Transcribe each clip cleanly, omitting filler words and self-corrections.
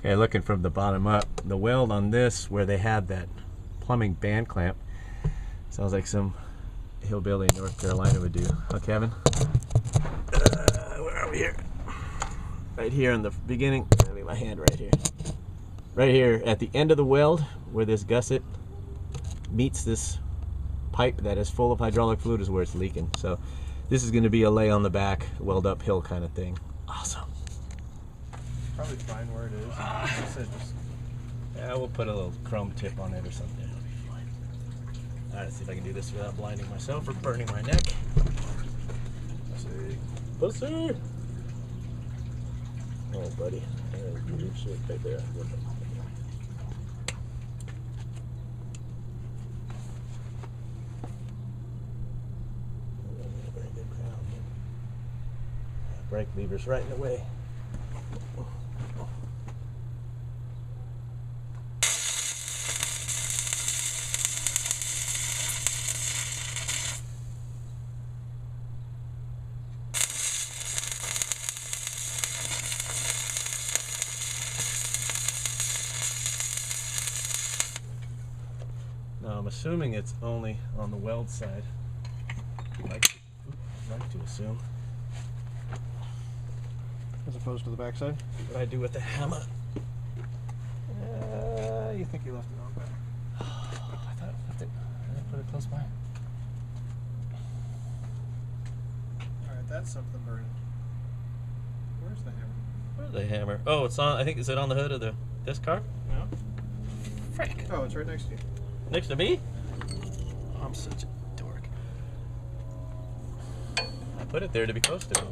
Okay, looking from the bottom up, the weld on this where they had that plumbing band clamp sounds like some hillbilly in North Carolina would do. Huh, Kevin? Where are we here? Right here in the beginning. I'll leave my hand right here. Right here at the end of the weld where this gusset meets this pipe that is full of hydraulic fluid is where it's leaking. So this is going to be a lay on the back, weld uphill kind of thing. Awesome. Probably fine where it is. Yeah, we'll put a little chrome tip on it or something. It'll be fine. Alright, let's see if I can do this without blinding myself or burning my neck. Pussy! Oh, buddy. There's weird shit right there. Very good ground. Brake lever's right in the way. Now I'm assuming it's only on the weld side. I'd like to assume. As opposed to the back side? What I do with the hammer? You think you left it on? I thought I left it. I didn't put it close by. Alright, that's something burning. Where's the hammer? Where's the hammer? Oh, it's on. I think, is it on the hood of this car? No. Frick. Oh, it's right next to you. Next to me? Oh, I'm such a dork. I put it there to be close to me.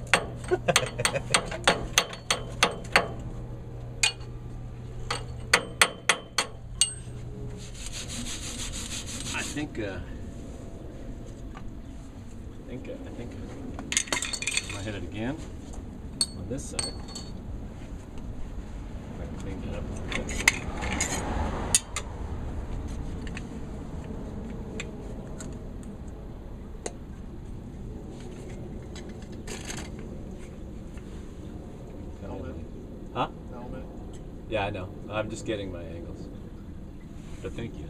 I think I might hit it again on this side. I can clean that up a little bit. Huh? Helmet. Yeah, I know. I'm just getting my angles. But thank you.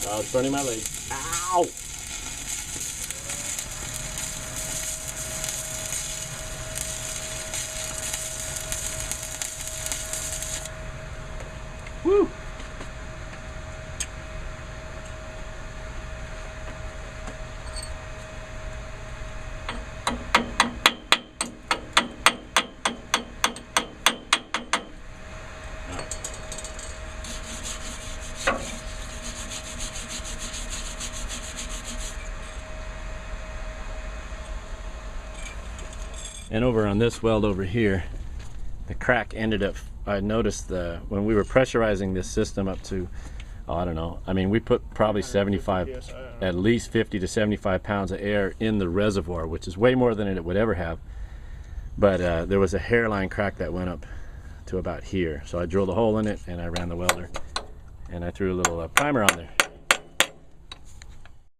Oh, it's burning my leg. Ow! Woo! And over on this weld over here, the crack ended up, I noticed when we were pressurizing this system up to, oh, I don't know, I mean, we put probably 75, at least 50 to 75 pounds of air in the reservoir, which is way more than it would ever have. But there was a hairline crack that went up to about here. So I drilled a hole in it and I ran the welder and I threw a little primer on there.